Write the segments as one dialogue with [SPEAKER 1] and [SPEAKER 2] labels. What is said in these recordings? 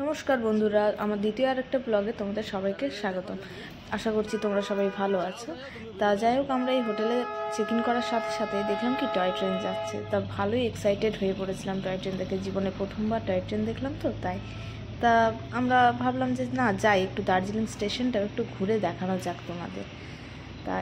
[SPEAKER 1] নমস্কার বন্ধুরা, আমার দ্বিতীয় আরেকটা ব্লগে তোমাদের সবাইকে স্বাগতম। আশা করছি তোমরা সবাই ভালো আছো। তা যাই হোক, আমরা এই হোটেলে চেক ইন করার সাথে সাথে দেখলাম কি টয় ট্রেন যাচ্ছে। তা ভালোই এক্সাইটেড হয়ে পড়েছিলাম টয় ট্রেন দেখে। জীবনে প্রথমবার টয় ট্রেন দেখলাম তো তাই। তা আমরা ভাবলাম যে না যাই, একটু দার্জিলিং স্টেশনটা একটু ঘুরে দেখানো যাক তোমাদের। তা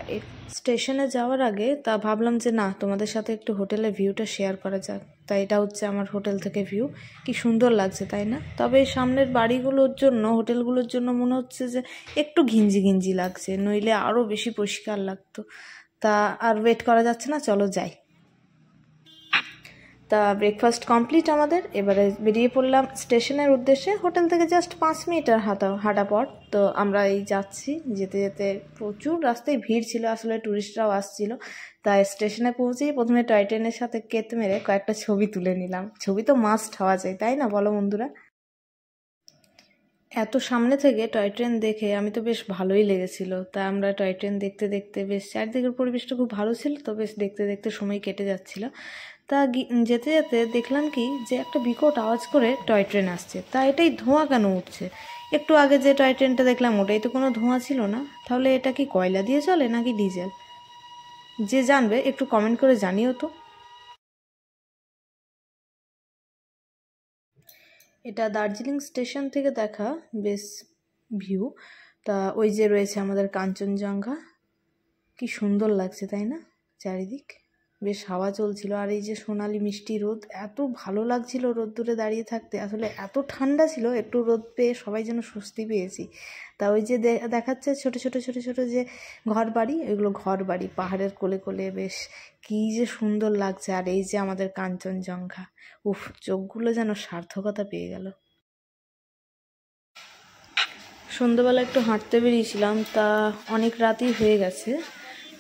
[SPEAKER 1] স্টেশনে যাওয়ার আগে ভাবলাম যে না, তোমাদের সাথে একটু হোটেলের ভিউটা শেয়ার করা যাক। তাই এটা হচ্ছে আমার হোটেল থেকে ভিউ। কি সুন্দর লাগছে তাই না? তবে সামনের বাড়িগুলোর জন্য, হোটেলগুলোর জন্য মনে হচ্ছে যে একটু ঘিঞ্জি ঘিঞ্জি লাগছে, নইলে আরও বেশি পরিষ্কার লাগতো। তা আর ওয়েট করা যাচ্ছে না, চলো যাই। তা ব্রেকফাস্ট কমপ্লিট আমাদের, এবারে বেরিয়ে পড়লাম স্টেশনের উদ্দেশ্যে। হোটেল থেকে জাস্ট 5 মিনিটের হাঁটা পথ। তো আমরা এই যাচ্ছি, যেতে যেতে প্রচুর রাস্তায় ভিড় ছিল, আসলে ট্যুরিস্টরাও আসছিল। তাই স্টেশনে পৌঁছেই প্রথমে টয় ট্রেনের সাথে কেত মেরে কয়েকটা ছবি তুলে নিলাম। ছবি তো মাস্ট হওয়া যায়, তাই না বলো বন্ধুরা? এত সামনে থেকে টয় ট্রেন দেখে আমি তো বেশ ভালোই লেগেছিল। তা আমরা টয় ট্রেন দেখতে দেখতে, বেশ চারদিকের পরিবেশটা খুব ভালো ছিল, তো বেশ দেখতে দেখতে সময় কেটে যাচ্ছিল। তা যেতে যেতে দেখলাম কি যে একটা বিকট আওয়াজ করে টয় ট্রেন আসছে। তা এটাই ধোঁয়া কেন উঠছে? একটু আগে যে টয় ট্রেনটা দেখলাম ওটাই তো কোনো ধোঁয়া ছিল না। তাহলে এটা কি কয়লা দিয়ে চলে নাকি ডিজেল? যে জানবে একটু কমেন্ট করে জানিও তো। এটা দার্জিলিং স্টেশন থেকে দেখা বেশ ভিউ। তা ওই যে রয়েছে আমাদের কাঞ্চনজঙ্ঘা, কি সুন্দর লাগছে তাই না? চারিদিক বেশ হাওয়া চলছিল, আর এই যে সোনালি মিষ্টি রোদ, এত ভালো লাগছিল রোদ্দুরে দাঁড়িয়ে থাকতে। আসলে এত ঠান্ডা ছিল, একটু রোদ পেয়ে সবাই যেন স্বস্তি পেয়েছি। তা ওই যে দেখাচ্ছে ছোট ছোট ছোট ছোট যে ঘর বাড়ি, ওইগুলো ঘর বাড়ি পাহাড়ের কোলে কোলে, বেশ কী যে সুন্দর লাগছে। আর এই যে আমাদের কাঞ্চনজঙ্ঘা, উফ, চোখগুলো যেন সার্থকতা পেয়ে গেল। সন্ধ্যাবেলা একটু হাঁটতে বেরিয়েছিলাম, তা অনেক রাতই হয়ে গেছে।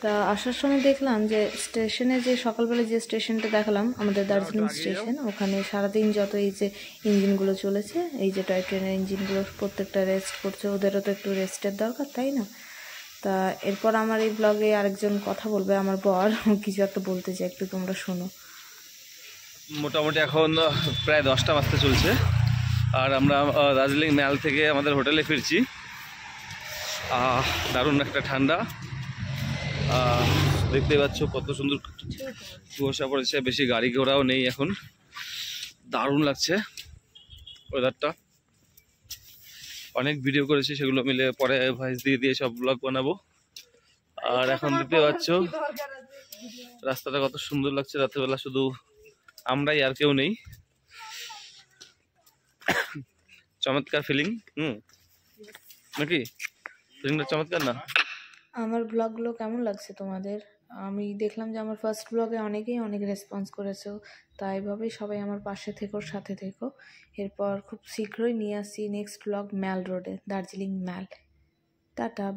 [SPEAKER 1] তা আসার সময় দেখলাম যে স্টেশনে, যে সকালবেলা যে স্টেশনটা দেখালাম আমাদের দার্জিলিং স্টেশন, ওখানে সারাদিন যত এই যে ইঞ্জিনগুলো চলেছে, এই যে টয় ট্রেনের ইঞ্জিনগুলো প্রত্যেকটা রেস্ট করছে। ওদেরও তো একটু রেস্টের দরকার, তাই না? তা এরপর আমার এই ব্লগে আরেকজন কথা বলবে, আমার বর কিছু একটা বলতে চাই, একটু তোমরা শোনো।
[SPEAKER 2] মোটামুটি এখন প্রায় 10টা বাজতে চলছে, আর আমরা দার্জিলিং ম্যাল থেকে আমাদের হোটেলে ফিরছি। দারুণ একটা ঠান্ডা, দেখতে পাচ্ছ কত সুন্দর কুয়াশা পড়েছে, বেশি গাড়ি ঘোড়াও নেই এখন। দারুণ লাগছে ওয়েদারটা। অনেক ভিডিও করেছি, সেগুলো মিলে পরে ভয়েস দিয়ে দিয়ে সব ব্লগ বানাবো। আর এখন দেখতে পাচ্ছ রাস্তাটা কত সুন্দর লাগছে রাত্রেবেলা, শুধু আমরাই আর কেউ নেই। চমৎকার ফিলিং, নাকি? ফিলিংটা চমৎকার না?
[SPEAKER 1] আমার ব্লগগুলো কেমন লাগছে তোমাদের? আমি দেখলাম যে আমার ফার্স্ট ব্লগে অনেকেই অনেক রেসপন্স করেছো। তাই এভাবেই সবাই আমার পাশে থেকো, সাথে থেকো। এরপর খুব শীঘ্রই নিয়ে আসছি নেক্সট ব্লগ ম্যাল রোডে, দার্জিলিং ম্যাল। টাটা।